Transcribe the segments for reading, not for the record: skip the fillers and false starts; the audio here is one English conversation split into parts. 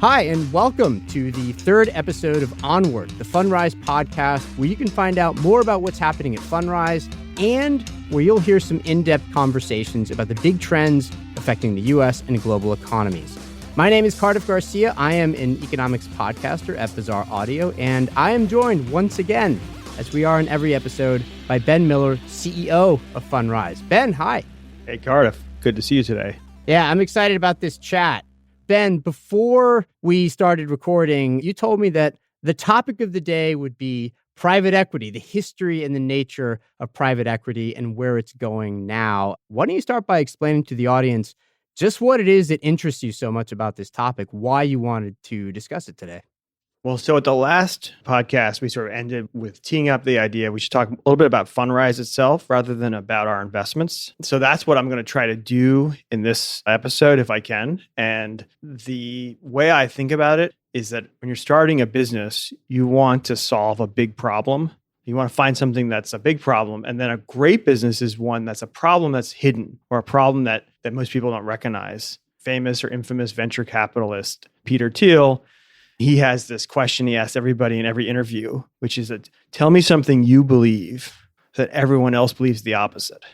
Hi, and welcome to the third episode of Onward, the Fundrise podcast, where you can find out more about what's happening at Fundrise and where you'll hear some in-depth conversations about the big trends affecting the U.S. and global economies. My name is Cardiff Garcia. I am an economics podcaster at Bizarre Audio, and I am joined once again, as we are in every episode, by Ben Miller, CEO of Fundrise. Ben, hi. Hey, Cardiff. Good to see you today. Yeah, I'm excited about this chat. Ben, before we started recording, you told me that the topic of the day would be private equity, the history and the nature of private equity and where it's going now. Why don't you start by explaining to the audience just what it is that interests you so much about this topic, why you wanted to discuss it today? Well, so at the last podcast, we sort of ended with teeing up the idea we should talk a little bit about Fundrise itself rather than about our investments. So that's what I'm going to try to do in this episode if I can. And the way I think about it is that when you're starting a business, you want to solve a big problem. You want to find something that's a big problem. And then a great business is one that's a problem that's hidden or a problem that most people don't recognize. Famous or infamous venture capitalist Peter Thiel, he has this question he asks everybody in every interview, which is that tell me something you believe that everyone else believes the opposite.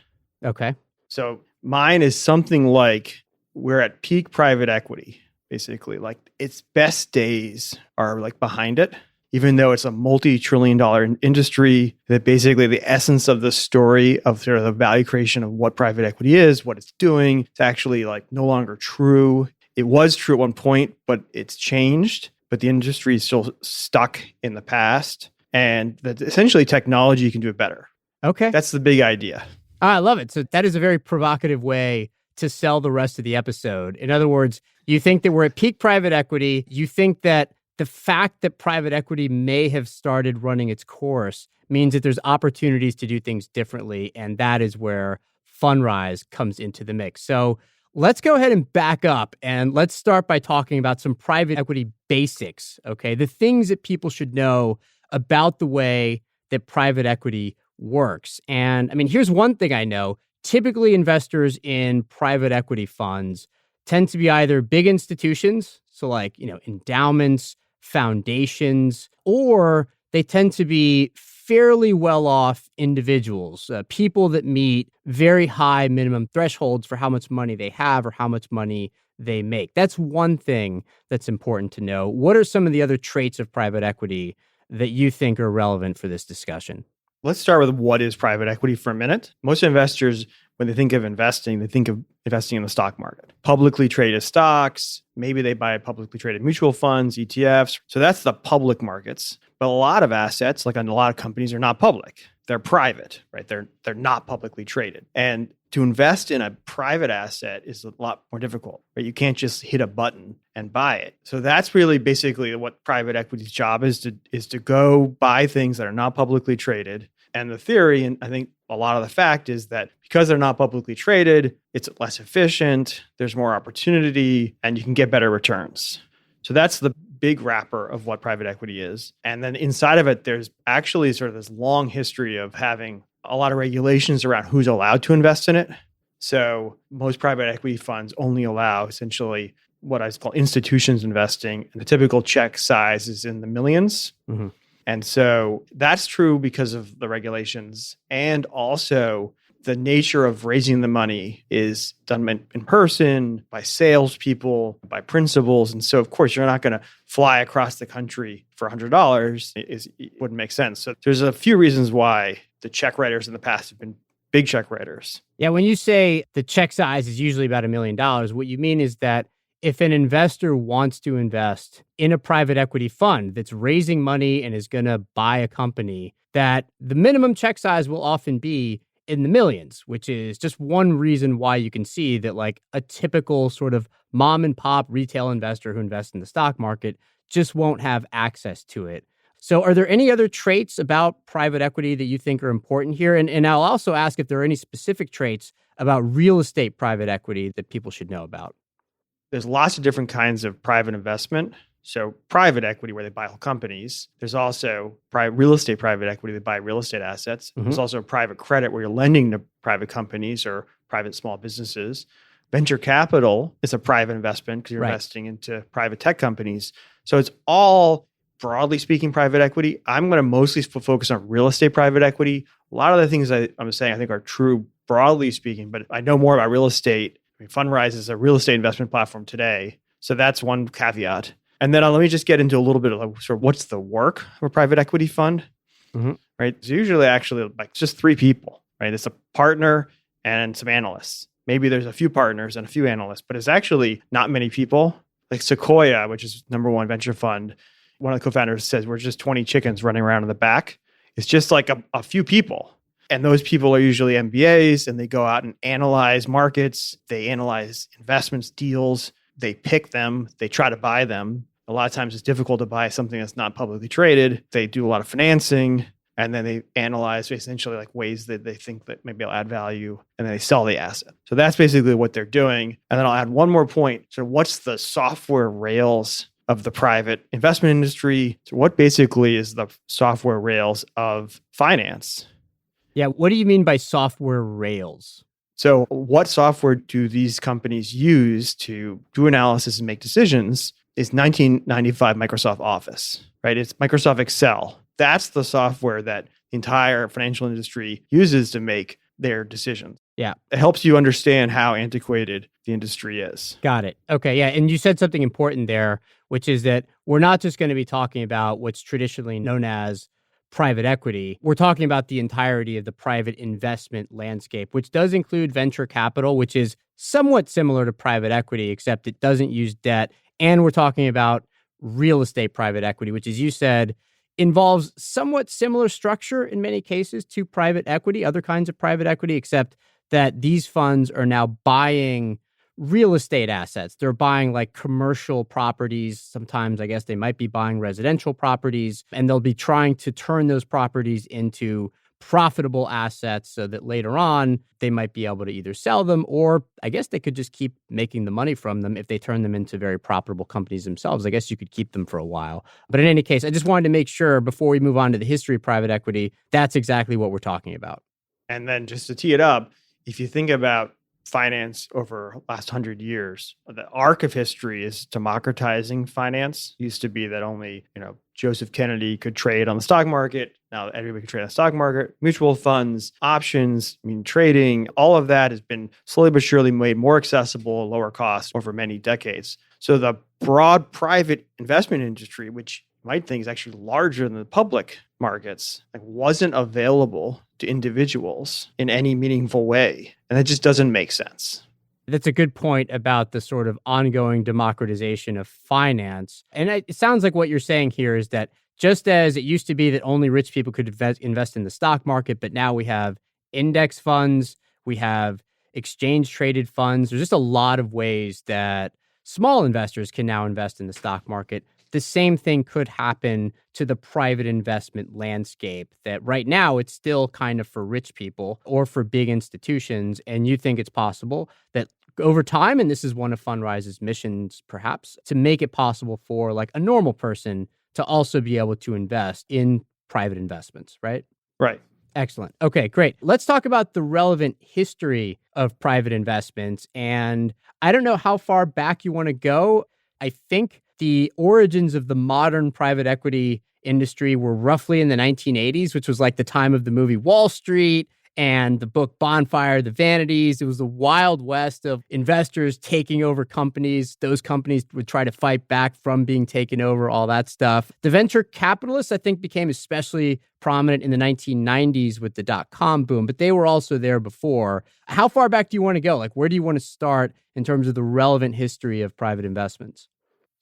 Okay. So mine is something like we're at peak private equity, basically. Like its best days are like behind it, even though it's a multi-trillion-dollar industry, that basically the essence of the story of sort of the value creation of what private equity is, what it's doing, it's actually like no longer true. It was true at one point, but it's changed. But the industry is still stuck in the past, and that essentially technology can do it better. Okay. That's the big idea. I love it. So that is a very provocative way to sell the rest of the episode. In other words, you think that we're at peak private equity. You think that the fact that private equity may have started running its course means that there's opportunities to do things differently, and that is where Fundrise comes into the mix. So let's go ahead and back up, and let's start by talking about some private equity basics, okay? The things that people should know about the way that private equity works. And I mean, here's one thing I know. Typically, investors in private equity funds tend to be either big institutions, so like, endowments, foundations, or they tend to be fairly well-off individuals, people that meet very high minimum thresholds for how much money they have or how much money they make. That's one thing that's important to know. What are some of the other traits of private equity that you think are relevant for this discussion? Let's start with what is private equity for a minute. Most investors, when they think of investing, they think of investing in the stock market. Publicly traded stocks, maybe they buy publicly traded mutual funds, ETFs. So that's the public markets. But a lot of assets, like a lot of companies, are not public. They're private, right? They're not publicly traded. And to invest in a private asset is a lot more difficult, right? You can't just hit a button and buy it. So that's really basically what private equity's job is to go buy things that are not publicly traded. And the theory, and I think a lot of the fact, is that because they're not publicly traded, it's less efficient, there's more opportunity, and you can get better returns. So that's the big wrapper of what private equity is. And then inside of it, there's actually sort of this long history of having a lot of regulations around who's allowed to invest in it. So most private equity funds only allow essentially what I call institutions investing, and the typical check size is in the millions. Mm-hmm. And so that's true because of the regulations, and also the nature of raising the money is done in person by salespeople, by principals. And so, of course, you're not going to fly across the country for $100. It wouldn't make sense. So there's a few reasons why the check writers in the past have been big check writers. Yeah, when you say the check size is usually about $1 million, what you mean is that if an investor wants to invest in a private equity fund that's raising money and is going to buy a company, that the minimum check size will often be in the millions, which is just one reason why you can see that like a typical sort of mom and pop retail investor who invests in the stock market just won't have access to it. So are there any other traits about private equity that you think are important here? And I'll also ask if there are any specific traits about real estate private equity that people should know about. There's lots of different kinds of private investment. So private equity, where they buy whole companies. There's also real estate private equity, they buy real estate assets. Mm-hmm. There's also private credit, where you're lending to private companies or private small businesses. Venture capital is a private investment because you're Right. investing into private tech companies. So it's all, broadly speaking, private equity. I'm going to mostly focus on real estate private equity. A lot of the things I'm saying I think are true broadly speaking, but I know more about real estate. I mean, Fundrise is a real estate investment platform today. So that's one caveat. And then let me just get into a little bit of sort of what's the work of a private equity fund, right? It's usually actually like just three people, right? It's a partner and some analysts. Maybe there's a few partners and a few analysts, but it's actually not many people. Like Sequoia, which is number one venture fund, one of the co-founders says we're just 20 chickens running around in the back. It's just like a few people. And those people are usually MBAs, and they go out and analyze markets. They analyze investments, deals. They pick them. They try to buy them. A lot of times it's difficult to buy something that's not publicly traded. They do a lot of financing, and then they analyze essentially like ways that they think that maybe it'll add value, and then they sell the asset. So that's basically what they're doing. And then I'll add one more point. So what's the software rails of the private investment industry? So what basically is the software rails of finance? Yeah. What do you mean by software rails? So what software do these companies use to do analysis and make decisions is 1995 Microsoft Office, right? It's Microsoft Excel. That's the software that the entire financial industry uses to make their decisions. Yeah. It helps you understand how antiquated the industry is. Got it. Okay. Yeah. And you said something important there, which is that we're not just going to be talking about what's traditionally known as private equity. We're talking about the entirety of the private investment landscape, which does include venture capital, which is somewhat similar to private equity, except it doesn't use debt. And we're talking about real estate private equity, which, as you said, involves somewhat similar structure in many cases to private equity, other kinds of private equity, except that these funds are now buying real estate assets. They're buying like commercial properties. Sometimes I guess they might be buying residential properties, and they'll be trying to turn those properties into profitable assets so that later on they might be able to either sell them, or I guess they could just keep making the money from them if they turn them into very profitable companies themselves. I guess you could keep them for a while. But in any case, I just wanted to make sure before we move on to the history of private equity, that's exactly what we're talking about. And then just to tee it up, if you think about finance over the last 100 years, the arc of history is democratizing finance. It used to be that only, Joseph Kennedy could trade on the stock market. Now everybody can trade on the stock market, mutual funds, options, trading, all of that has been slowly but surely made more accessible, lower cost over many decades. So the broad private investment industry, which you might think is actually larger than the public markets, wasn't available to individuals in any meaningful way. And that just doesn't make sense. That's a good point about the sort of ongoing democratization of finance. And it sounds like what you're saying here is that just as it used to be that only rich people could invest in the stock market, but now we have index funds, we have exchange traded funds. There's just a lot of ways that small investors can now invest in the stock market. The same thing could happen to the private investment landscape, that right now it's still kind of for rich people or for big institutions. And you think it's possible that over time, and this is one of Fundrise's missions perhaps, to make it possible for like a normal person to also be able to invest in private investments, right? Right. Excellent. Okay, great. Let's talk about the relevant history of private investments. And I don't know how far back you want to go. I think the origins of the modern private equity industry were roughly in the 1980s, which was like the time of the movie Wall Street and the book Bonfire, the Vanities. It was the Wild West of investors taking over companies. Those companies would try to fight back from being taken over, all that stuff. The venture capitalists, I think, became especially prominent in the 1990s with the dot-com boom, but they were also there before. How far back do you want to go? Like, where do you want to start in terms of the relevant history of private investments?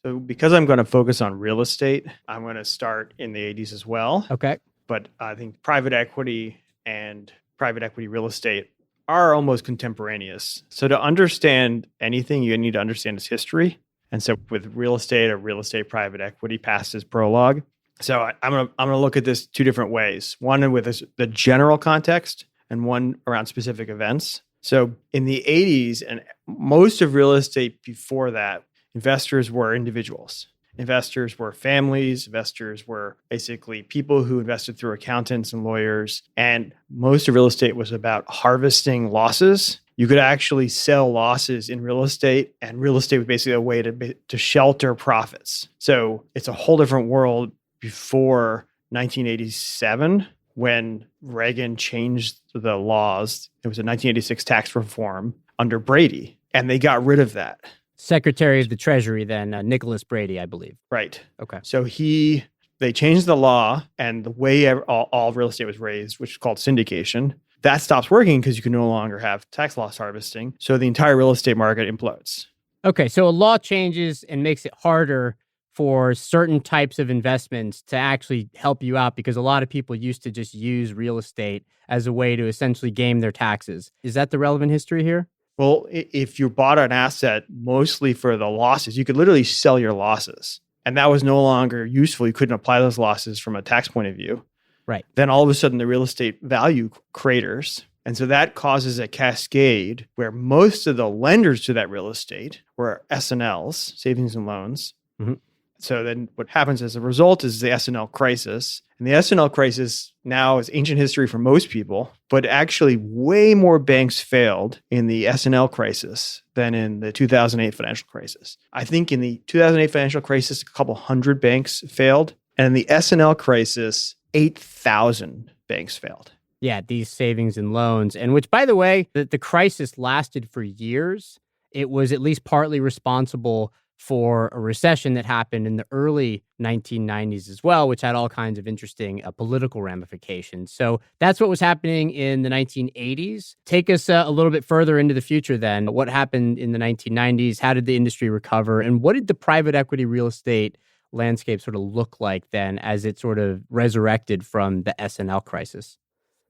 So because I'm going to focus on real estate, I'm going to start in the 80s as well. Okay. But I think private equity and private equity real estate are almost contemporaneous. So to understand anything, you need to understand its history. And so with real estate or real estate private equity, past is prologue. So I'm gonna look at this two different ways. One with the general context and one around specific events. So in the 80s and most of real estate before that, investors were individuals. Investors were families. Investors were basically people who invested through accountants and lawyers. And most of real estate was about harvesting losses You could actually sell losses in real estate, and real estate was basically a way to shelter profits. So it's a whole different world before 1987 when Reagan changed the laws. It was a 1986 tax reform under Brady, and they got rid of that. Secretary of the Treasury then, Nicholas Brady, I believe. Right. Okay. So they changed the law, and the way all real estate was raised, which is called syndication, that stops working because you can no longer have tax loss harvesting. So the entire real estate market implodes. Okay, so a law changes and makes it harder for certain types of investments to actually help you out because a lot of people used to just use real estate as a way to essentially game their taxes. Is that the relevant history here? Well, if you bought an asset mostly for the losses, you could literally sell your losses. And that was no longer useful. You couldn't apply those losses from a tax point of view. Right. Then all of a sudden the real estate value craters. And so that causes a cascade where most of the lenders to that real estate were S&Ls, savings and loans. Mm-hmm. So then what happens as a result is the S&L crisis. And the S&L crisis now is ancient history for most people, but actually way more banks failed in the S&L crisis than in the 2008 financial crisis. I think in the 2008 financial crisis, a couple hundred banks failed. And in the S&L crisis, 8,000 banks failed. Yeah, these savings and loans. And which, by the way, the crisis lasted for years. It was at least partly responsible for a recession that happened in the early 1990s as well, which had all kinds of interesting political ramifications. So that's what was happening in the 1980s. Take us a little bit further into the future then. What happened in the 1990s? How did the industry recover? And what did the private equity real estate landscape sort of look like then as it sort of resurrected from the S&L crisis?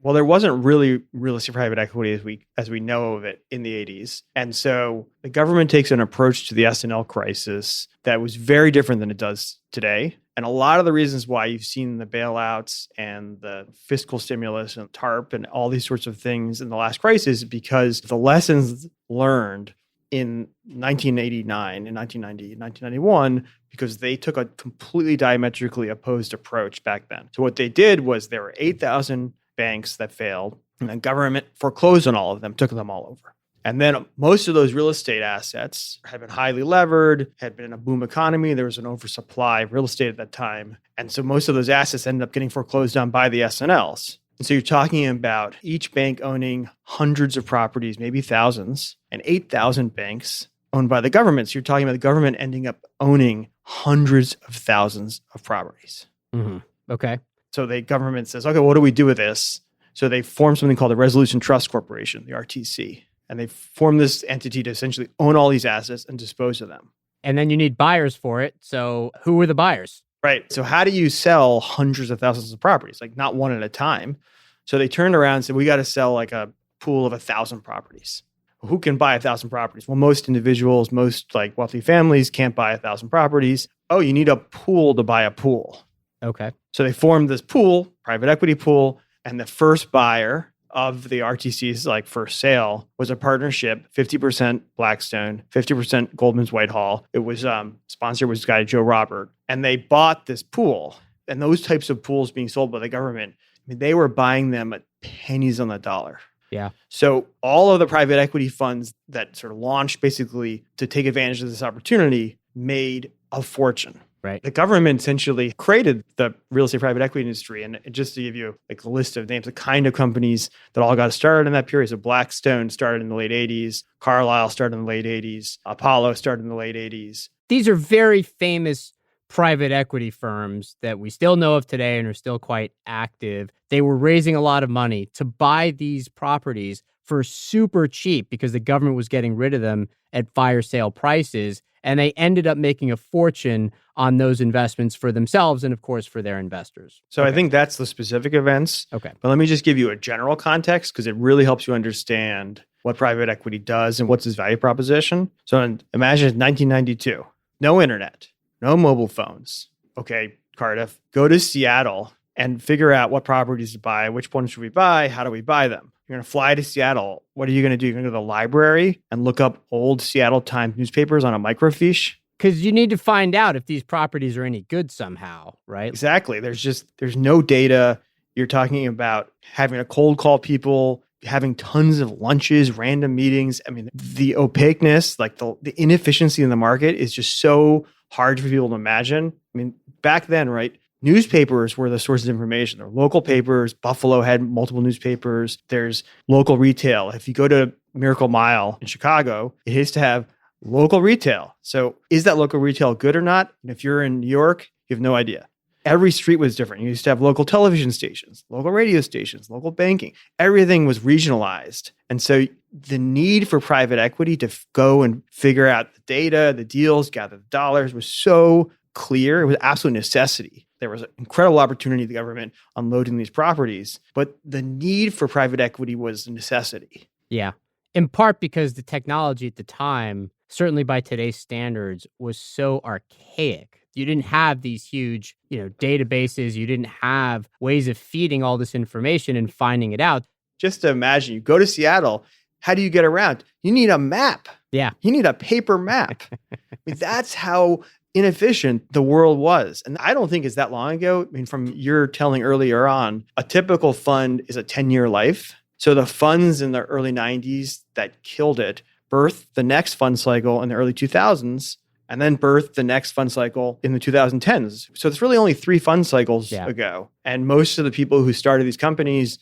Well, there wasn't really real estate private equity as we know of it in the 80s. And so the government takes an approach to the S&L crisis that was very different than it does today. And a lot of the reasons why you've seen the bailouts and the fiscal stimulus and TARP and all these sorts of things in the last crisis is because the lessons learned in 1989 and 1990 and 1991, because they took a completely diametrically opposed approach back then. So what they did was there were 8,000 banks that failed, and the government foreclosed on all of them, took them all over. And then most of those real estate assets had been highly levered, had been in a boom economy. There was an oversupply of real estate at that time. And so most of those assets ended up getting foreclosed on by the S&Ls. And so you're talking about each bank owning hundreds of properties, maybe thousands, and 8,000 banks owned by the government. So you're talking about the government ending up owning hundreds of thousands of properties. Mm-hmm. Okay. So the government says, okay, what do we do with this? So they form something called the Resolution Trust Corporation, the RTC. And they form this entity to essentially own all these assets and dispose of them. And then you need buyers for it. So who were the buyers? Right. So how do you sell hundreds of thousands of properties? Like not one at a time. So they turned around and said, we got to sell like a pool of 1,000 properties. Who can buy 1,000 properties? Well, most individuals, most like wealthy families can't buy 1,000 properties. Oh, you need a pool to buy a pool. Okay. So they formed this pool, private equity pool, and the first buyer of the RTC's like first sale was a partnership, 50% Blackstone, 50% Goldman's Whitehall. It was sponsored was this guy, Joe Robert. And they bought this pool. And those types of pools being sold by the government, I mean, they were buying them at pennies on the dollar. Yeah. So all of the private equity funds that sort of launched basically to take advantage of this opportunity made a fortune. Right. The government essentially created the real estate private equity industry. And just to give you like a list of names, the kind of companies that all got started in that period. So Blackstone started in the late 80s. Carlyle started in the late 80s. Apollo started in the late 80s. These are very famous private equity firms that we still know of today and are still quite active. They were raising a lot of money to buy these properties for super cheap because the government was getting rid of them at fire sale prices. And they ended up making a fortune on those investments for themselves and, of course, for their investors. So I think that's the specific events. Okay. But let me just give you a general context because it really helps you understand what private equity does and what's its value proposition. So imagine it's 1992. No internet, no mobile phones. Okay, Cardiff, go to Seattle and figure out what properties to buy, which ones should we buy, how do we buy them? You're going to fly to Seattle. What are you going to do? You're going to go to the library and look up old Seattle Times newspapers on a microfiche? Because you need to find out if these properties are any good somehow, right? Exactly. There's no data. You're talking about having to cold call people, having tons of lunches, random meetings. I mean, the opaqueness, like the inefficiency in the market is just so hard for people to imagine. I mean, back then, right? Newspapers were the source of information. There were local papers. Buffalo had multiple newspapers. There's local retail. If you go to Miracle Mile in Chicago, it has to have local retail. So is that local retail good or not? And if you're in New York, you have no idea. Every street was different. You used to have local television stations, local radio stations, local banking. Everything was regionalized. And so the need for private equity to go and figure out the data, the deals, gather the dollars was so clear. It was absolute necessity. There was an incredible opportunity of the government unloading these properties, but the need for private equity was a necessity. Yeah. In part because the technology at the time, certainly by today's standards, was so archaic. You didn't have these huge, databases. You didn't have ways of feeding all this information and finding it out. Just to imagine, you go to Seattle, how do you get around? You need a map. Yeah. You need a paper map. I mean, that's how inefficient the world was. And I don't think it's that long ago. I mean, from your telling earlier on, a typical fund is a 10-year life. So the funds in the early 90s that killed it birthed the next fund cycle in the early 2000s, and then birthed the next fund cycle in the 2010s. So it's really only 3 fund cycles ago. And most of the people who started these companies,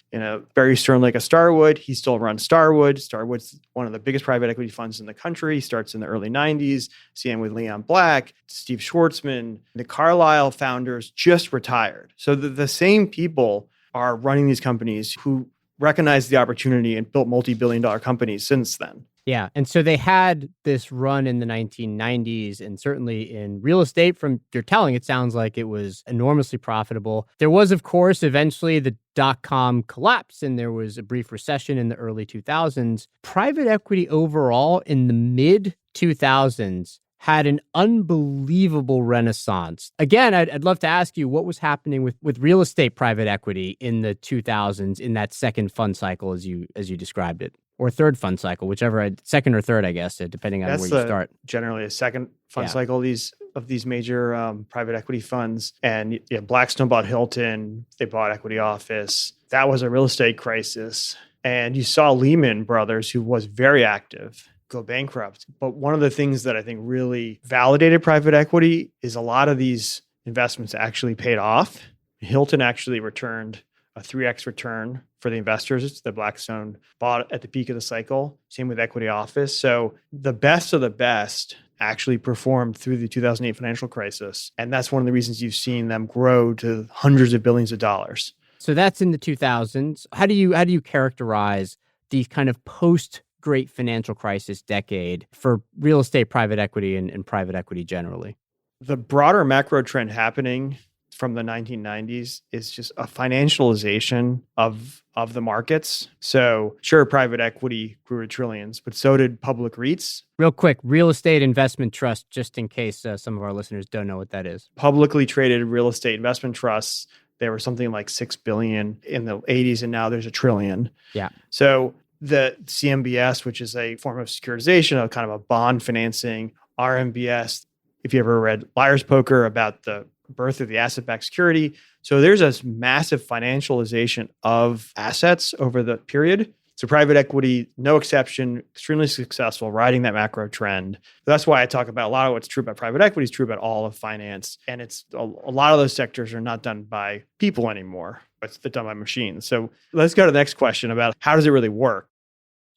Barry Stern, like a Starwood, he still runs Starwood. Starwood's one of the biggest private equity funds in the country. He starts in the early 90s. CM with Leon Black, Steve Schwartzman, the Carlyle founders just retired. So the same people are running these companies who recognized the opportunity and built multi-billion-dollar companies since then. Yeah. And so they had this run in the 1990s, and certainly in real estate, from your telling, it sounds like it was enormously profitable. There was, of course, eventually the dot-com collapse, and there was a brief recession in the early 2000s. Private equity overall in the mid-2000s had an unbelievable renaissance. Again, I'd love to ask you, what was happening with real estate private equity in the 2000s in that second fund cycle, as you described it? Or third fund cycle, whichever, second or third, I guess, depending on where you start. Generally a second fund cycle of these major private equity funds. And Blackstone bought Hilton, they bought Equity Office. That was a real estate crisis. And you saw Lehman Brothers, who was very active, go bankrupt. But one of the things that I think really validated private equity is a lot of these investments actually paid off. Hilton actually returned a 3x return for the investors that Blackstone bought at the peak of the cycle. Same with Equity Office. So the best of the best actually performed through the 2008 financial crisis. And that's one of the reasons you've seen them grow to hundreds of billions of dollars. So that's in the 2000s. How do you characterize the kind of post-Great Financial Crisis decade for real estate private equity and private equity generally? The broader macro trend happening from the 1990s is just a financialization of the markets. So sure, private equity grew to trillions, but so did public REITs. Real quick, real estate investment trust, just in case some of our listeners don't know what that is. Publicly traded real estate investment trusts, there were something like 6 billion in the 80s, and now there's $1 trillion. Yeah. So the CMBS, which is a form of securitization, a kind of a bond financing, RMBS, if you ever read Liar's Poker about the birth of the asset-backed security. So there's a massive financialization of assets over the period. So private equity, no exception, extremely successful, riding that macro trend. That's why I talk about a lot of what's true about private equity is true about all of finance. And it's a lot of those sectors are not done by people anymore. It's done by machines. So let's go to the next question about how does it really work?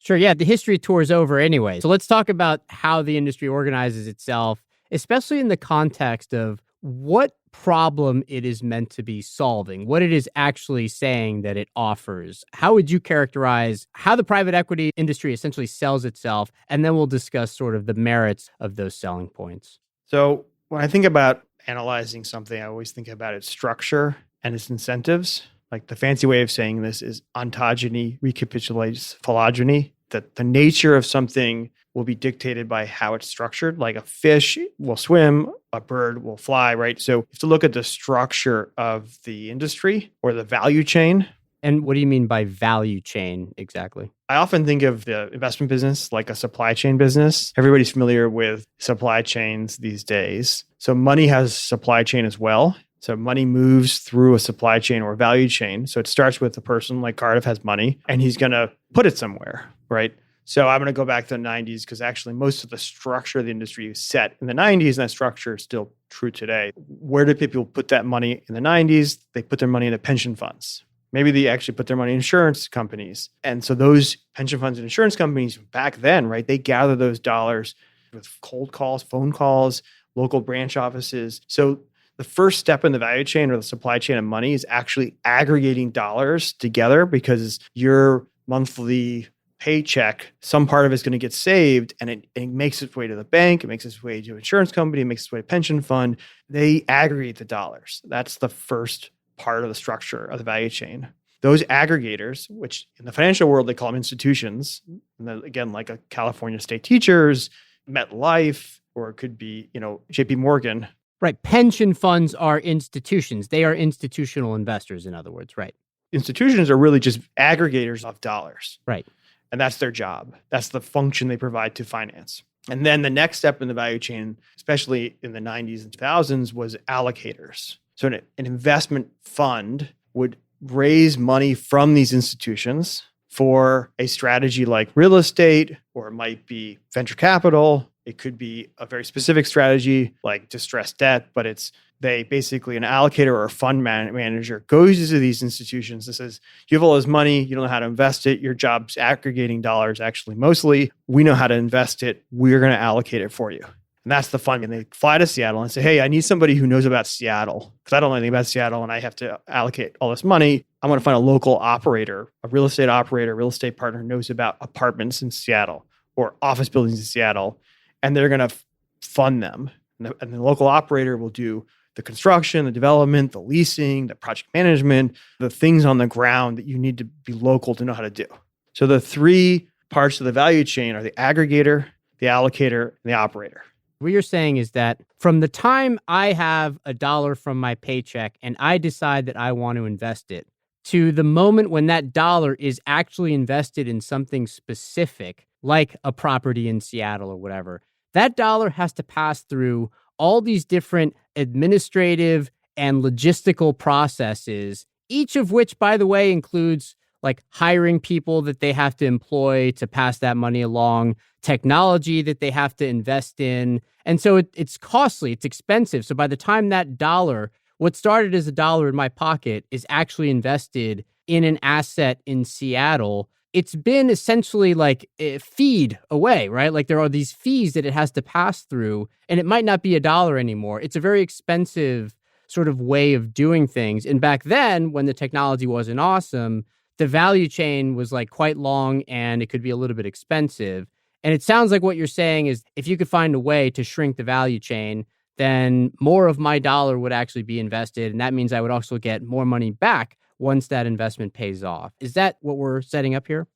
Sure. Yeah. The history tour is over anyway. So let's talk about how the industry organizes itself, especially in the context of what problem it is meant to be solving, what it is actually saying that it offers. How would you characterize how the private equity industry essentially sells itself? And then we'll discuss sort of the merits of those selling points. So when I think about analyzing something, I always think about its structure and its incentives. Like the fancy way of saying this is ontogeny recapitulates phylogeny, that the nature of something will be dictated by how it's structured. Like a fish will swim, a bird will fly, right? So you have to look at the structure of the industry or the value chain. And what do you mean by value chain exactly? I often think of the investment business like a supply chain business. Everybody's familiar with supply chains these days. So money has supply chain as well. So money moves through a supply chain or value chain. So it starts with a person like Cardiff has money, and he's going to put it somewhere, right? So I'm going to go back to the 90s because actually most of the structure of the industry is set in the 90s, and that structure is still true today. Where did people put that money in the 90s? They put their money into pension funds. Maybe they actually put their money in insurance companies. And so those pension funds and insurance companies back then, right, they gather those dollars with cold calls, phone calls, local branch offices. So the first step in the value chain or the supply chain of money is actually aggregating dollars together, because your monthly paycheck, some part of it's going to get saved, and it makes its way to the bank, it makes its way to an insurance company, it makes its way to pension fund. They aggregate the dollars. That's the first part of the structure of the value chain. Those aggregators, which in the financial world, they call them institutions, and then, again, like a California State Teachers, MetLife, or it could be, JP Morgan. Right. Pension funds are institutions. They are institutional investors, in other words, right? Institutions are really just aggregators of dollars. Right. And that's their job. That's the function they provide to finance. And then the next step in the value chain, especially in the 90s and 2000s, was allocators. So an investment fund would raise money from these institutions for a strategy like real estate, or it might be venture capital. It could be a very specific strategy like distressed debt, but they basically, an allocator or a fund manager goes to these institutions and says, you have all this money, you don't know how to invest it. Your job's aggregating dollars, actually, mostly. We know how to invest it. We're going to allocate it for you. And that's the fund. And they fly to Seattle and say, hey, I need somebody who knows about Seattle, because I don't know anything about Seattle and I have to allocate all this money. I want to find a local operator, a real estate operator, real estate partner who knows about apartments in Seattle or office buildings in Seattle. And they're going to fund them. And the local operator will do the construction, the development, the leasing, the project management, the things on the ground that you need to be local to know how to do. So the three parts of the value chain are the aggregator, the allocator, and the operator. What you're saying is that from the time I have $1 from my paycheck and I decide that I want to invest it, to the moment when that dollar is actually invested in something specific, like a property in Seattle or whatever, that dollar has to pass through all these different administrative and logistical processes, each of which, by the way, includes like hiring people that they have to employ to pass that money along, technology that they have to invest in. And so it's costly, it's expensive. So by the time that dollar, what started as $1 in my pocket, is actually invested in an asset in Seattle, it's been essentially like a feed away, right? Like there are these fees that it has to pass through, and it might not be $1 anymore. It's a very expensive sort of way of doing things. And back then, when the technology wasn't awesome, the value chain was like quite long and it could be a little bit expensive. And it sounds like what you're saying is if you could find a way to shrink the value chain, then more of my dollar would actually be invested. And that means I would also get more money back once that investment pays off. Is that what we're setting up here?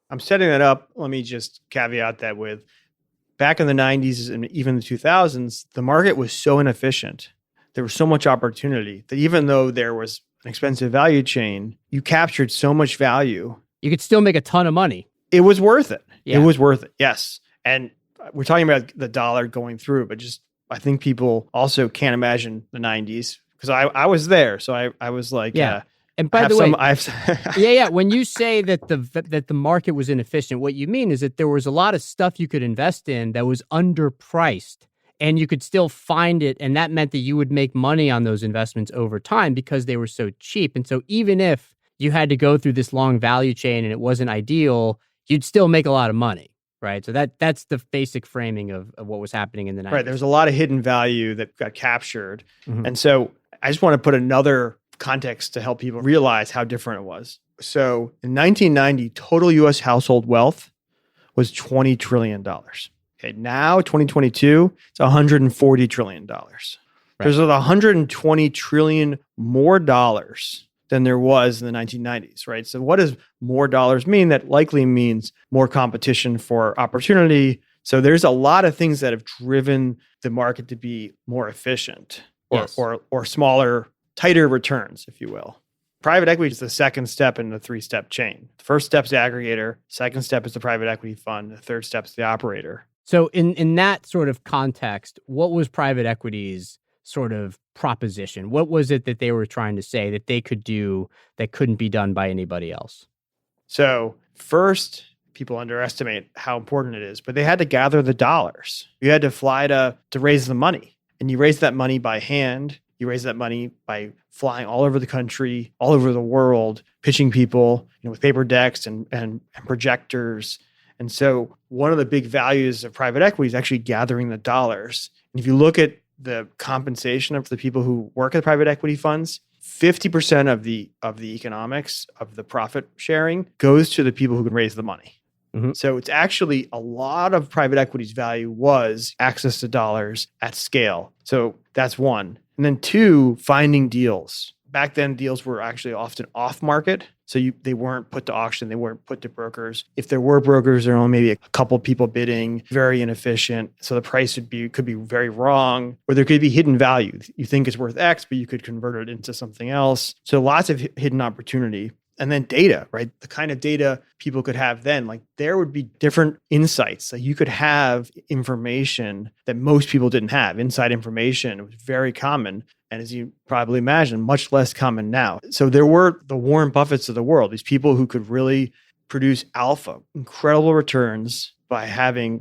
I'm setting that up. Let me just caveat that with back in the 90s and even the 2000s, the market was so inefficient. There was so much opportunity that even though there was an expensive value chain, you captured so much value. You could still make a ton of money. It was worth it. Yeah. It was worth it. Yes. And we're talking about the dollar going through, but just I think people also can't imagine the 90s because I was there. So I was like, yeah. And by the way, yeah. When you say that the market was inefficient, what you mean is that there was a lot of stuff you could invest in that was underpriced, and you could still find it, and that meant that you would make money on those investments over time because they were so cheap. And so even if you had to go through this long value chain and it wasn't ideal, you'd still make a lot of money, right? So that's the basic framing of what was happening in the 90s. Right. There's a lot of hidden value that got captured. Mm-hmm. And so I just want to put another context to help people realize how different it was. So in 1990, total U.S. household wealth was $20 trillion. Okay, now 2022, it's $140 trillion. Right. There's $120 trillion more dollars than there was in the 1990s, right? So what does more dollars mean? That likely means more competition for opportunity. So there's a lot of things that have driven the market to be more efficient or smaller, tighter returns, if you will. Private equity is the second step in the three-step chain. The first step is the aggregator. Second step is the private equity fund. The third step is the operator. So in that sort of context, what was private equity's sort of proposition? What was it that they were trying to say that they could do that couldn't be done by anybody else? So first, people underestimate how important it is, but they had to gather the dollars. You had to fly to raise the money, and you raise that money by hand. You raise that money by flying all over the country, all over the world, pitching people, with paper decks and projectors. And so one of the big values of private equity is actually gathering the dollars. And if you look at the compensation of the people who work at private equity funds, 50% of the economics of the profit sharing goes to the people who can raise the money. Mm-hmm. So it's actually a lot of private equity's value was access to dollars at scale. So that's one. And then two, finding deals. Back then, deals were actually often off market. So they weren't put to auction. They weren't put to brokers. If there were brokers, there were only maybe a couple people bidding, very inefficient. So the price could be very wrong, or there could be hidden value. You think it's worth X, but you could convert it into something else. So lots of hidden opportunity. And then data, right? The kind of data people could have then, like there would be different insights. So you could have information that most people didn't have. Inside information, it was very common. And as you probably imagine, much less common now. So there were the Warren Buffetts of the world, these people who could really produce alpha, incredible returns by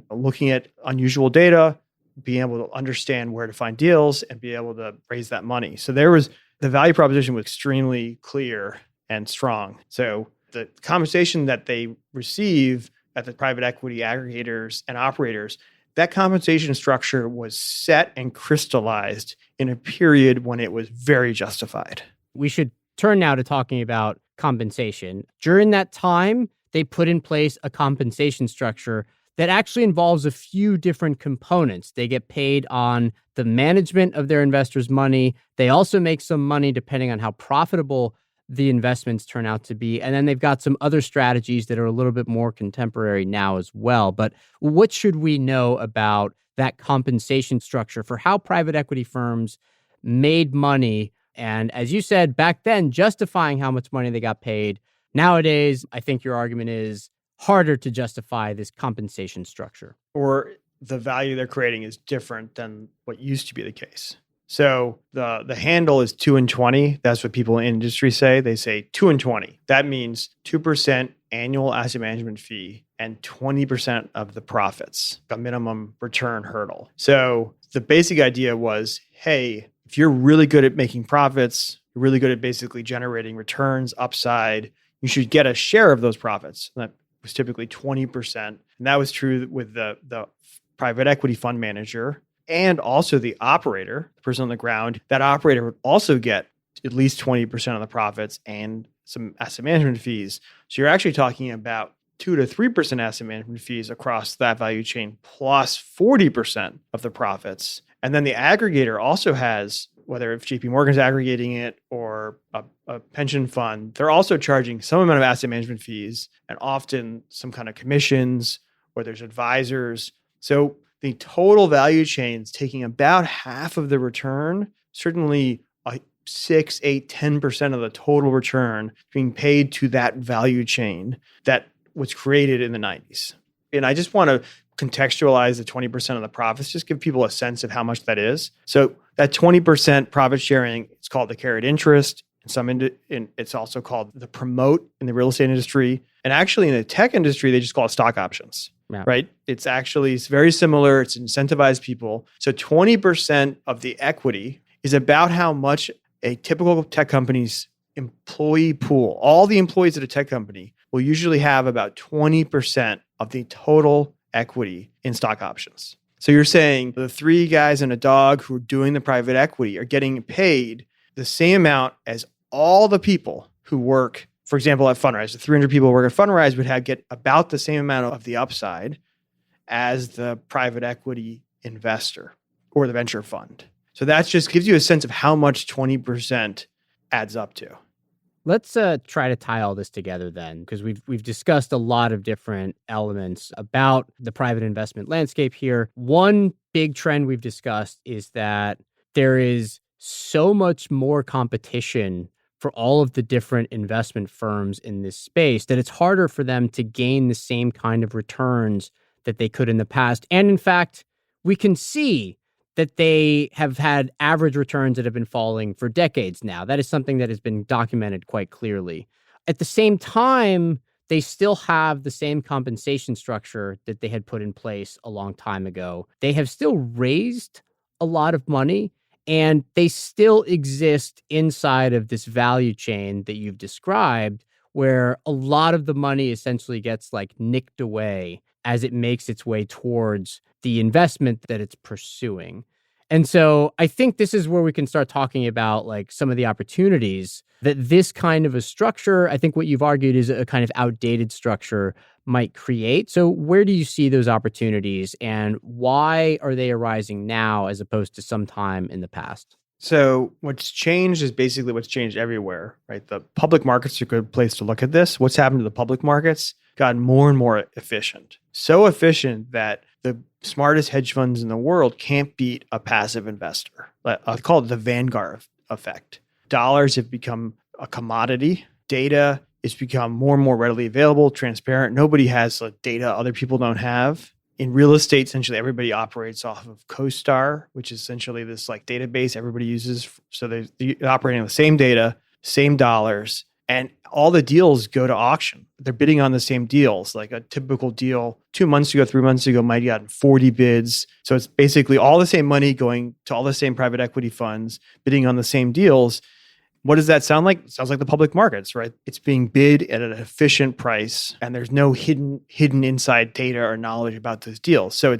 looking at unusual data, being able to understand where to find deals and be able to raise that money. So the value proposition was extremely clear and strong. So the compensation that they receive at the private equity aggregators and operators, that compensation structure was set and crystallized in a period when it was very justified. We should turn now to talking about compensation. During that time, they put in place a compensation structure that actually involves a few different components. They get paid on the management of their investors' money. They also make some money depending on how profitable the investments turn out to be. And then they've got some other strategies that are a little bit more contemporary now as well. But what should we know about that compensation structure for how private equity firms made money? And as you said, back then, justifying how much money they got paid. Nowadays, I think your argument is harder to justify this compensation structure. Or the value they're creating is different than what used to be the case. So the handle is 2 and 20. That's what people in industry say. They say 2 and 20. That means 2% annual asset management fee and 20% of the profits, a minimum return hurdle. So the basic idea was, hey, if you're really good at making profits, you're really good at basically generating returns, upside, you should get a share of those profits. And that was typically 20%. And that was true with the private equity fund manager. And also the operator, the person on the ground, that operator would also get at least 20% of the profits and some asset management fees. So you're actually talking about 2 to 3% asset management fees across that value chain, plus 40% of the profits. And then the aggregator also has, whether if JP Morgan's aggregating it or a pension fund, they're also charging some amount of asset management fees and often some kind of commissions, or there's advisors. So the total value chain is taking about half of the return, certainly 6, 8, 10% of the total return being paid to that value chain that was created in the 90s. And I just want to contextualize the 20% of the profits, just give people a sense of how much that is. So that 20% profit sharing, it's called the carried interest. It's also called the promote in the real estate industry. And actually in the tech industry, they just call it stock options. Yeah. Right? It's very similar. It's incentivized people. So 20% of the equity is about how much a typical tech company's employee pool, all the employees at a tech company, will usually have about 20% of the total equity in stock options. So you're saying the 3 guys and a dog who are doing the private equity are getting paid the same amount as all the people who work, for example, at Fundrise. The 300 people who work at Fundrise would get about the same amount of the upside as the private equity investor or the venture fund. So that just gives you a sense of how much 20% adds up to. Let's try to tie all this together then, because we've discussed a lot of different elements about the private investment landscape here. One big trend we've discussed is that there is so much more competition for all of the different investment firms in this space that it's harder for them to gain the same kind of returns that they could in the past. And in fact, we can see that they have had average returns that have been falling for decades now. That is something that has been documented quite clearly. At the same time, they still have the same compensation structure that they had put in place a long time ago. They have still raised a lot of money, and they still exist inside of this value chain that you've described, where a lot of the money essentially gets like nicked away as it makes its way towards the investment that it's pursuing. And so I think this is where we can start talking about like some of the opportunities that this kind of a structure, I think what you've argued is a kind of outdated structure, might create. So where do you see those opportunities, and why are they arising now as opposed to some time in the past? So what's changed is basically what's changed everywhere, right? The public markets are a good place to look at this. What's happened to the public markets? Gotten more and more efficient. So efficient that the smartest hedge funds in the world can't beat a passive investor. I call it the Vanguard effect. Dollars have become a commodity. Data has become more and more readily available, transparent. Nobody has data other people don't have. In real estate, essentially everybody operates off of CoStar, which is essentially this database everybody uses. So they're operating on the same data, same dollars, and all the deals go to auction. They're bidding on the same deals. Like a typical deal 2 months ago, 3 months ago might have gotten 40 bids. So it's basically all the same money going to all the same private equity funds, bidding on the same deals. What does that sound like? It sounds like the public markets, right? It's being bid at an efficient price, and there's no hidden inside data or knowledge about those deals. So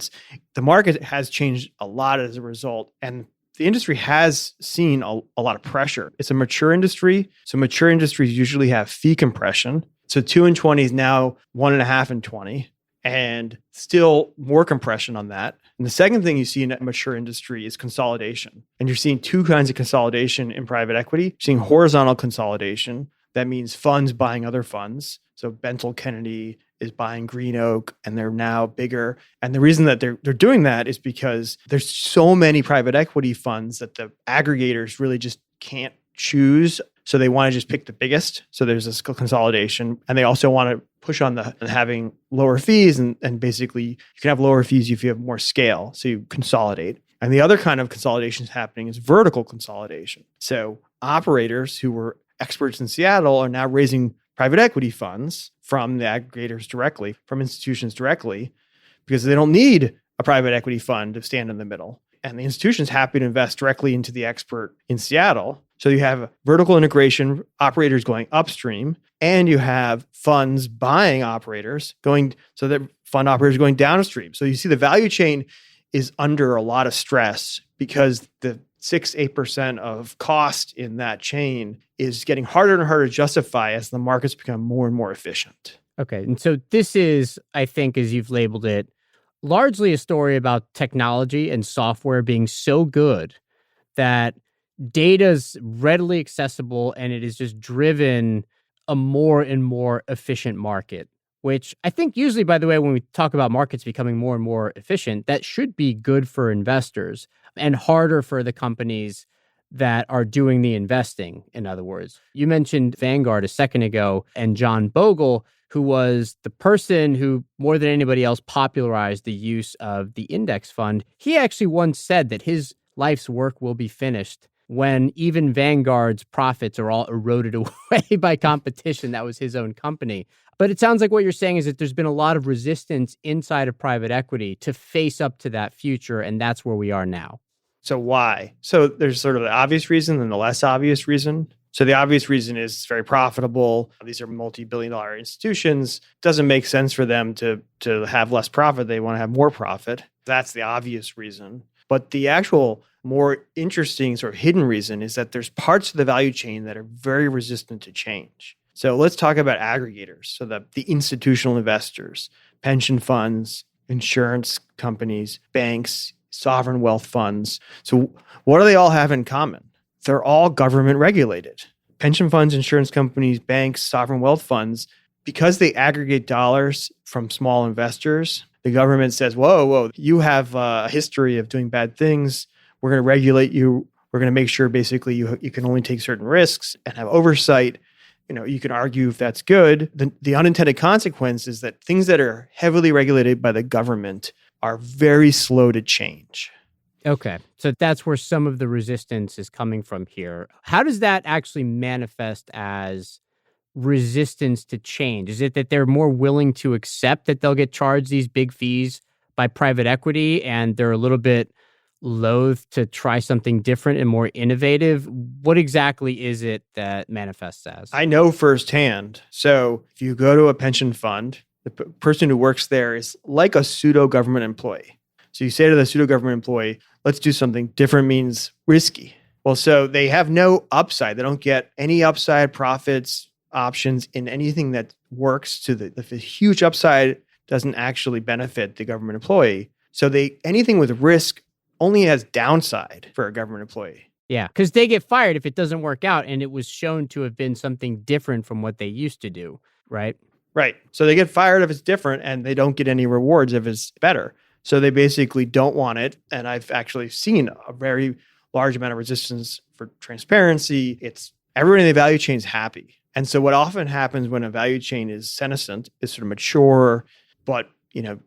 the market has changed a lot as a result, and the industry has seen a lot of pressure. It's a mature industry, so mature industries usually have fee compression. So 2 and 20 is now 1.5 and 20, and still more compression on that. And the second thing you see in a mature industry is consolidation. And you're seeing two kinds of consolidation in private equity. You're seeing horizontal consolidation. That means funds buying other funds. So Bentel Kennedy is buying Green Oak, and they're now bigger. And the reason that they're doing that is because there's so many private equity funds that the aggregators really just can't choose. So they want to just pick the biggest. So there's this consolidation. And they also want to push on having lower fees. And basically, you can have lower fees if you have more scale. So you consolidate. And the other kind of consolidation is happening is vertical consolidation. So operators who were experts in Seattle are now raising private equity funds from the aggregators directly, from institutions directly, because they don't need a private equity fund to stand in the middle. And the institution's happy to invest directly into the expert in Seattle. So you have vertical integration, operators going upstream, and you have funds buying operators so that fund operators going downstream. So you see the value chain is under a lot of stress because the 6-8% of cost in that chain is getting harder and harder to justify as the markets become more and more efficient. Okay. And so this is, I think, as you've labeled it, largely a story about technology and software being so good that data's readily accessible, and it is just driven a more and more efficient market, which I think usually, by the way, when we talk about markets becoming more and more efficient, that should be good for investors and harder for the companies that are doing the investing. In other words, you mentioned Vanguard a second ago, and John Bogle, who was the person who more than anybody else popularized the use of the index fund. He actually once said that his life's work will be finished when even Vanguard's profits are all eroded away by competition. That was his own company. But it sounds like what you're saying is that there's been a lot of resistance inside of private equity to face up to that future, and that's where we are now. So why? So there's sort of the obvious reason and the less obvious reason. So the obvious reason is it's very profitable. These are multi-billion-dollar institutions. It doesn't make sense for them to have less profit. They want to have more profit. That's the obvious reason. But the actual more interesting sort of hidden reason is that there's parts of the value chain that are very resistant to change. So let's talk about aggregators. So the institutional investors, pension funds, insurance companies, banks, sovereign wealth funds. So what do they all have in common? They're all government regulated. Pension funds, insurance companies, banks, sovereign wealth funds, because they aggregate dollars from small investors, the government says, whoa, you have a history of doing bad things. We're going to regulate you. We're going to make sure basically you can only take certain risks and have oversight. You can argue if that's good. The unintended consequence is that things that are heavily regulated by the government are very slow to change. Okay. So that's where some of the resistance is coming from here. How does that actually manifest as resistance to change? Is it that they're more willing to accept that they'll get charged these big fees by private equity and they're a little bit loath to try something different and more innovative? What exactly is it that manifests as? I know firsthand. So if you go to a pension fund, the person who works there is like a pseudo government employee. So you say to the pseudo government employee, let's do something different means risky. Well, so they have no upside. They don't get any upside profits, options in anything that works to the huge upside doesn't actually benefit the government employee. So anything with risk only has downside for a government employee. Yeah, because they get fired if it doesn't work out, and it was shown to have been something different from what they used to do, right? Right. So they get fired if it's different, and they don't get any rewards if it's better. So they basically don't want it. And I've actually seen a very large amount of resistance for transparency. It's everyone in the value chain is happy. And so what often happens when a value chain is senescent, is sort of mature, but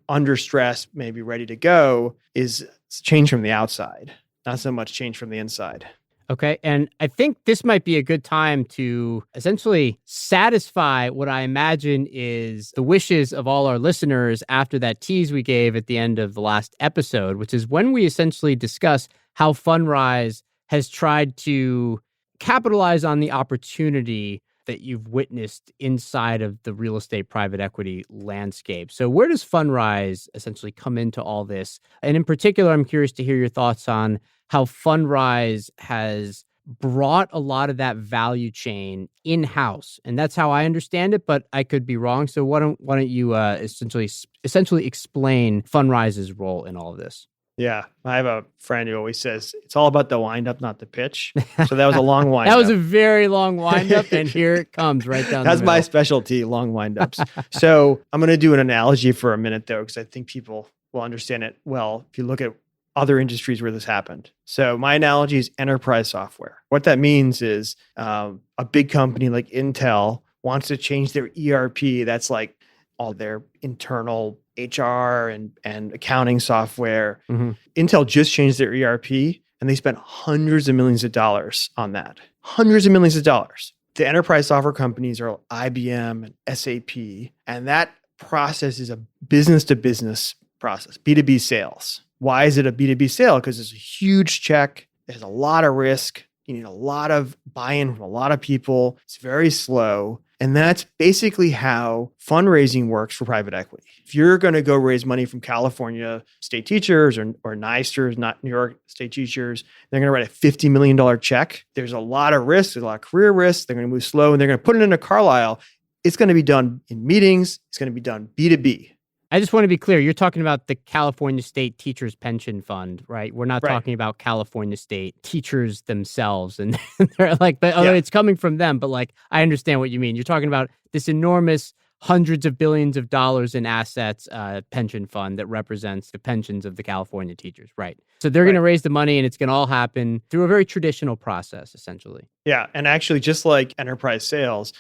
under stress, maybe ready to go, is change from the outside, not so much change from the inside. Okay. And I think this might be a good time to essentially satisfy what I imagine is the wishes of all our listeners after that tease we gave at the end of the last episode, which is when we essentially discuss how Fundrise has tried to capitalize on the opportunity that you've witnessed inside of the real estate private equity landscape. So where does Fundrise essentially come into all this? And in particular, I'm curious to hear your thoughts on how Fundrise has brought a lot of that value chain in-house. And that's how I understand it, but I could be wrong. So why don't you essentially explain Fundrise's role in all of this? Yeah. I have a friend who always says, it's all about the wind-up, not the pitch. So that was a long wind-up. That was a very long wind-up, and here it comes right down That's the my middle. specialty, long wind-ups. So I'm going to do an analogy for a minute, though, because I think people will understand it well if you look at other industries where this happened. So my analogy is enterprise software. What that means is a big company like Intel wants to change their ERP. That's like all their internal HR and accounting software. Mm-hmm. Intel just changed their ERP and they spent hundreds of millions of dollars on that. Hundreds of millions of dollars. The enterprise software companies are IBM and SAP, and that process is a business-to-business process, B2B sales. Why is it a B2B sale? Because it's a huge check. There's a lot of risk. You need a lot of buy-in from a lot of people. It's very slow. And that's basically how fundraising works for private equity. If you're going to go raise money from California state teachers or NYSTers, not New York state teachers, they're going to write a $50 million check. There's a lot of risk. There's a lot of career risk. They're going to move slow and they're going to put it into Carlisle. It's going to be done in meetings. It's going to be done B2B. I just want to be clear. You're talking about the California State Teachers Pension Fund, right? We're not talking about California State teachers themselves. And they're like, but it's coming from them. But like, I understand what you mean. You're talking about this enormous hundreds of billions of dollars in assets pension fund that represents the pensions of the California teachers, right? So they're going to raise the money and it's going to all happen through a very traditional process, essentially. Yeah. And actually, just like enterprise sales,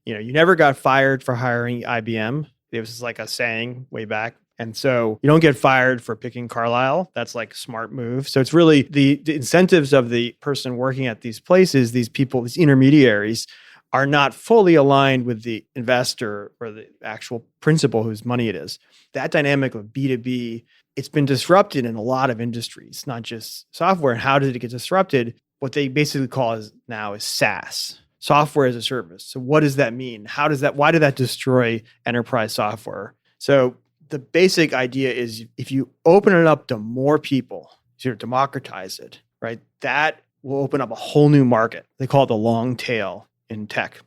you never got fired for hiring IBM. It was like a saying way back. And so you don't get fired for picking Carlisle. That's like a smart move. So it's really the incentives of the person working at these places, these people, these intermediaries are not fully aligned with the investor or the actual principal whose money it is. That dynamic of B2B, it's been disrupted in a lot of industries, not just software. And how did it get disrupted? What they basically call now is SaaS. Software as a service. So what does that mean? Why did that destroy enterprise software? So the basic idea is if you open it up to more people, sort of democratize it, right? That will open up a whole new market. They call it the long tail in tech.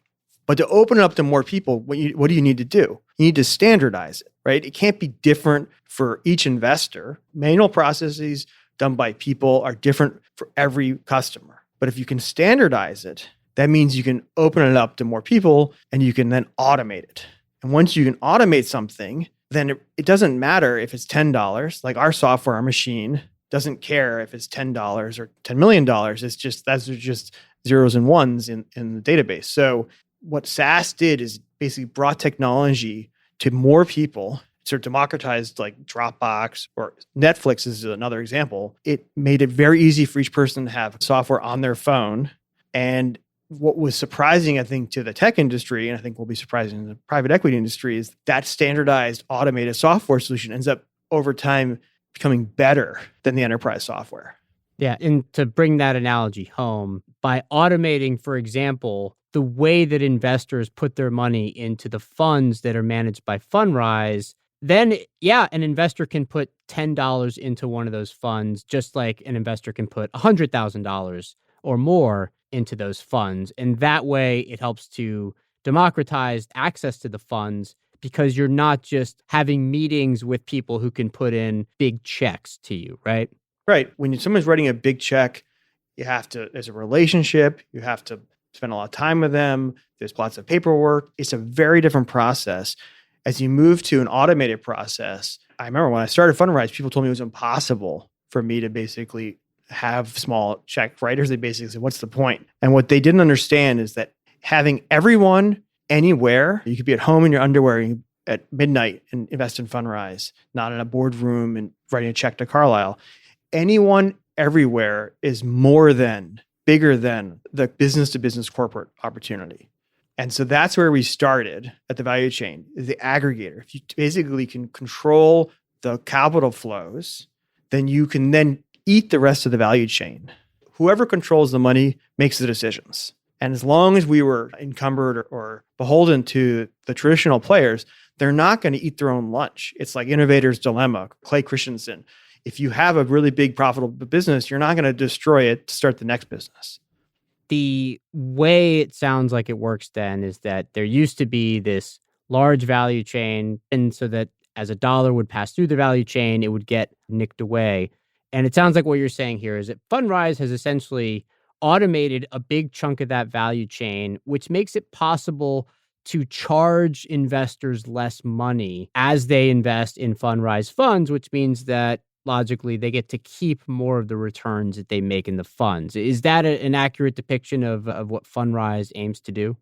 But to open it up to more people, what do you need to do? You need to standardize it, right? It can't be different for each investor. Manual processes done by people are different for every customer. But if you can standardize it, that means you can open it up to more people and you can then automate it. And once you can automate something, then it doesn't matter if it's $10. Like our software, our machine doesn't care if it's $10 or $10 million. It's just, that's just zeros and ones in the database. So what SaaS did is basically brought technology to more people, sort of democratized like Dropbox or Netflix is another example. It made it very easy for each person to have software on their phone. And what was surprising, I think, to the tech industry, and I think will be surprising to the private equity industry, is that standardized automated software solution ends up over time becoming better than the enterprise software. Yeah. And to bring that analogy home, by automating, for example, the way that investors put their money into the funds that are managed by Fundrise, then, yeah, an investor can put $10 into one of those funds, just like an investor can put $100,000 or more into those funds. And that way it helps to democratize access to the funds because you're not just having meetings with people who can put in big checks to you, right? Right. When someone's writing a big check, there's a relationship, you have to spend a lot of time with them. There's lots of paperwork. It's a very different process. As you move to an automated process, I remember when I started Fundrise, people told me it was impossible for me to basically have small check writers. They basically said, what's the point? And what they didn't understand is that having everyone anywhere, you could be at home in your underwear at midnight and invest in Fundrise, not in a boardroom and writing a check to Carlisle. Anyone everywhere is bigger than the business-to-business corporate opportunity. And so that's where we started at the value chain, the aggregator. If you basically can control the capital flows, then you can then eat the rest of the value chain. Whoever controls the money makes the decisions. And as long as we were encumbered or beholden to the traditional players, they're not going to eat their own lunch. It's like Innovator's Dilemma, Clay Christensen. If you have a really big profitable business, you're not going to destroy it to start the next business. The way it sounds like it works then is that there used to be this large value chain, and so that as a dollar would pass through the value chain, it would get nicked away. And it sounds like what you're saying here is that Fundrise has essentially automated a big chunk of that value chain, which makes it possible to charge investors less money as they invest in Fundrise funds, which means that logically they get to keep more of the returns that they make in the funds. Is that an accurate depiction of what Fundrise aims to do?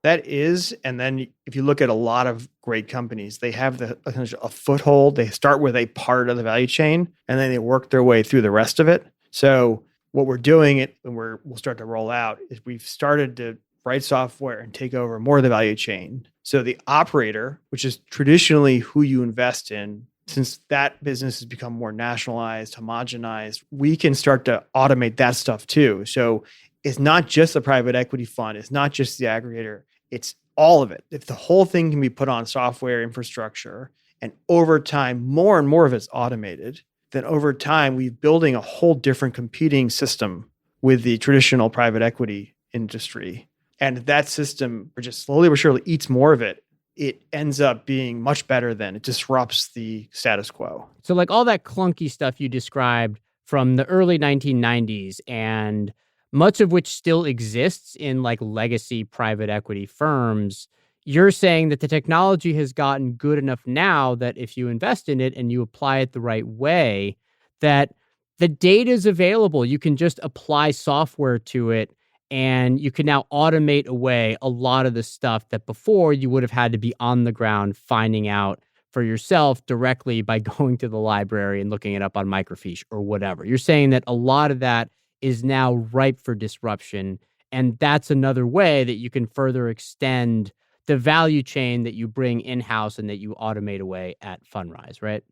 That is. And then if you look at a lot of great companies, they have a foothold. They start with a part of the value chain and then they work their way through the rest of it. So what we're doing, and we'll start to roll out, is we've started to write software and take over more of the value chain. So the operator, which is traditionally who you invest in, since that business has become more nationalized, homogenized, we can start to automate that stuff too. So it's not just the private equity fund. It's not just the aggregator. It's all of it. If the whole thing can be put on software infrastructure and over time, more and more of it's automated, then over time, we're building a whole different competing system with the traditional private equity industry. And that system, or just slowly but surely eats more of it, it ends up being much better than it disrupts the status quo. So like all that clunky stuff you described from the early 1990s and much of which still exists in like legacy private equity firms, you're saying that the technology has gotten good enough now that if you invest in it and you apply it the right way, that the data is available. You can just apply software to it and you can now automate away a lot of the stuff that before you would have had to be on the ground finding out for yourself directly by going to the library and looking it up on microfiche or whatever. You're saying that a lot of that is now ripe for disruption. And that's another way that you can further extend the value chain that you bring in-house and that you automate away at Fundrise, right?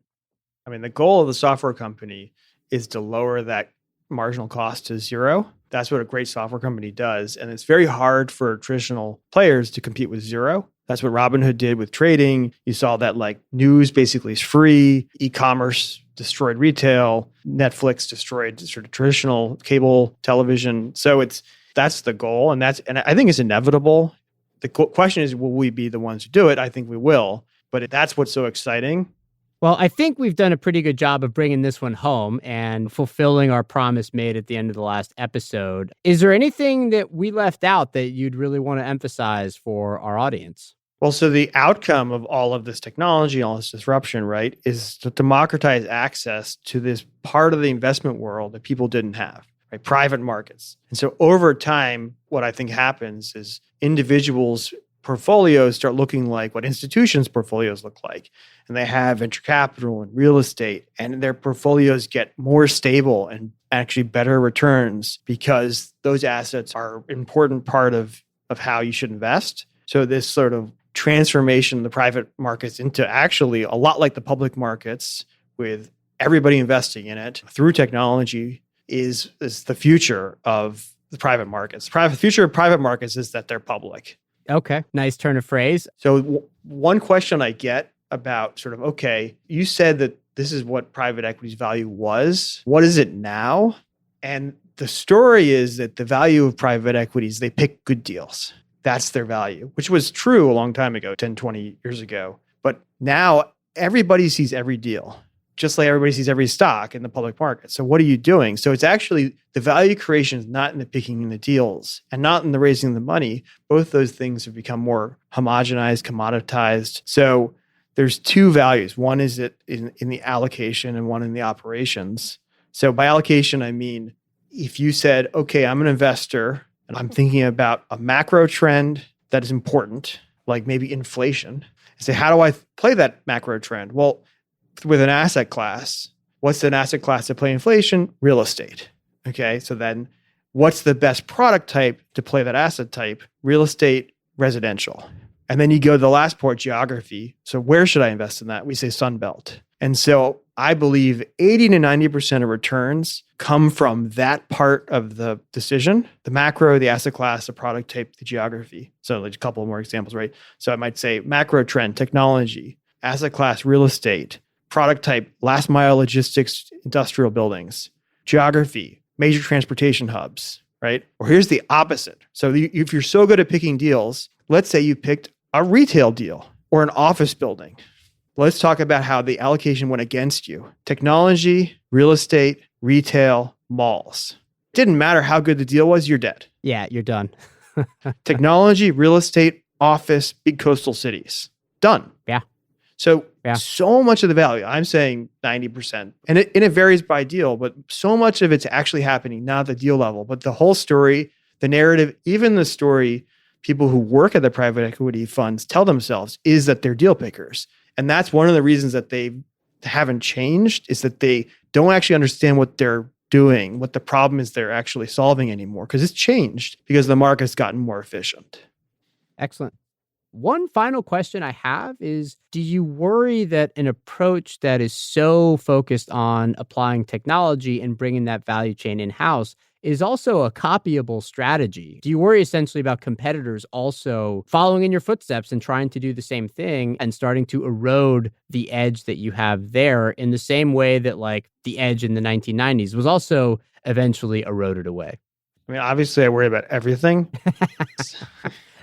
I mean, the goal of the software company is to lower that marginal cost to zero. That's what a great software company does. And it's very hard for traditional players to compete with zero. That's what Robinhood did with trading. You saw that like news basically is free, e-commerce destroyed retail, Netflix destroyed sort of traditional cable television. So that's the goal. And I think it's inevitable. The question is, will we be the ones who do it? I think we will. But that's what's so exciting. Well, I think we've done a pretty good job of bringing this one home and fulfilling our promise made at the end of the last episode. Is there anything that we left out that you'd really want to emphasize for our audience? Well, so the outcome of all of this technology, all this disruption, right, is to democratize access to this part of the investment world that people didn't have, right? Private markets. And so over time, what I think happens is individuals portfolios start looking like what institutions' portfolios look like. And they have venture capital and real estate, and their portfolios get more stable and actually better returns because those assets are an important part of how you should invest. So this sort of transformation of the private markets into actually a lot like the public markets with everybody investing in it through technology is the future of the private markets. The future of private markets is that they're public. Okay, nice turn of phrase. So one question I get about sort of, okay, you said that this is what private equity's value was. What is it now? And the story is that the value of private equities, they pick good deals. That's their value, which was true a long time ago, 10, 20 years ago. But now everybody sees every deal, just like everybody sees every stock in the public market. So what are you doing? So it's actually the value creation is not in the picking the deals and not in the raising the money. Both those things have become more homogenized, commoditized. So there's two values. One is in the allocation and one in the operations. So by allocation, I mean, if you said, okay, I'm an investor and I'm thinking about a macro trend that is important, like maybe inflation, and say, how do I play that macro trend? Well, with an asset class, what's an asset class to play inflation? Real estate. Okay, so then what's the best product type to play that asset type? Real estate, residential. And then you go to the last part, geography. So where should I invest in that? We say Sun Belt. And so I believe 80 to 90% of returns come from that part of the decision, the macro, the asset class, the product type, the geography. So like a couple more examples, right? So I might say macro trend, technology, asset class, real estate, product type, last mile logistics, industrial buildings, geography, major transportation hubs, right? Or here's the opposite. So if you're so good at picking deals, let's say you picked a retail deal or an office building. Let's talk about how the allocation went against you. Technology, real estate, retail, malls. Didn't matter how good the deal was, you're dead. Yeah, you're done. Technology, real estate, office, big coastal cities. Done. Yeah. So much of the value, I'm saying 90%, and it varies by deal, but so much of it's actually happening, not at the deal level, but the whole story, the narrative, even the story people who work at the private equity funds tell themselves is that they're deal pickers. And that's one of the reasons that they haven't changed is that they don't actually understand what they're doing, what the problem is they're actually solving anymore, because it's changed because the market's gotten more efficient. Excellent. One final question I have is, do you worry that an approach that is so focused on applying technology and bringing that value chain in-house is also a copyable strategy? Do you worry essentially about competitors also following in your footsteps and trying to do the same thing and starting to erode the edge that you have there in the same way that like the edge in the 1990s was also eventually eroded away? I mean, obviously I worry about everything.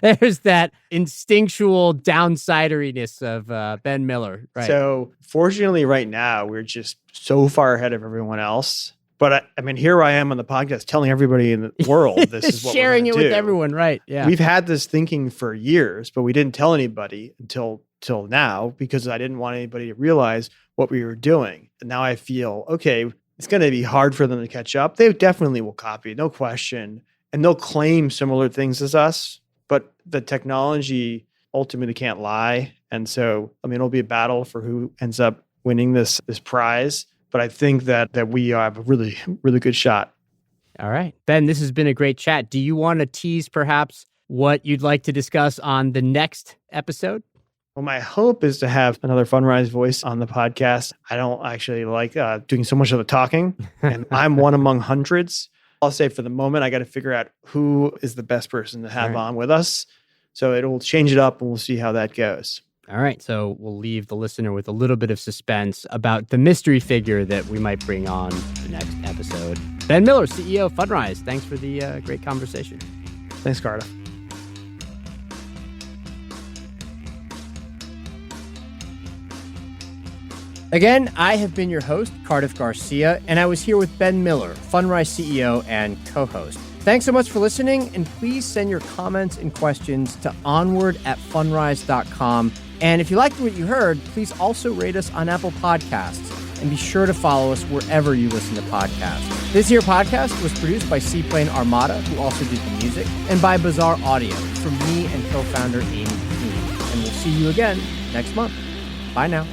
There's that instinctual downsideriness of Ben Miller, right? So fortunately right now, we're just so far ahead of everyone else. But I mean, here I am on the podcast telling everybody in the world this is what sharing we're it do. with everyone, right? Yeah. We've had this thinking for years, but we didn't tell anybody until now because I didn't want anybody to realize what we were doing. And now I feel, okay, it's going to be hard for them to catch up. They definitely will copy, no question. And they'll claim similar things as us, but the technology ultimately can't lie. And so, I mean, it'll be a battle for who ends up winning this prize. But I think that we have a really, really good shot. All right. Ben, this has been a great chat. Do you want to tease perhaps what you'd like to discuss on the next episode? Well, my hope is to have another Fundrise voice on the podcast. I don't actually like doing so much of the talking, and I'm one among hundreds. I'll say for the moment, I got to figure out who is the best person to have on with us. So it'll change it up, and we'll see how that goes. All right, so we'll leave the listener with a little bit of suspense about the mystery figure that we might bring on the next episode. Ben Miller, CEO of Fundrise, thanks for the great conversation. Thanks, Cardiff. Again, I have been your host, Cardiff Garcia, and I was here with Ben Miller, Fundrise CEO and co-host. Thanks so much for listening, and please send your comments and questions to onward@fundrise.com. And if you liked what you heard, please also rate us on Apple Podcasts, and be sure to follow us wherever you listen to podcasts. This here podcast was produced by Seaplane Armada, who also did the music, and by Bizarre Audio, from me and co-founder Amy Keene. And we'll see you again next month. Bye now.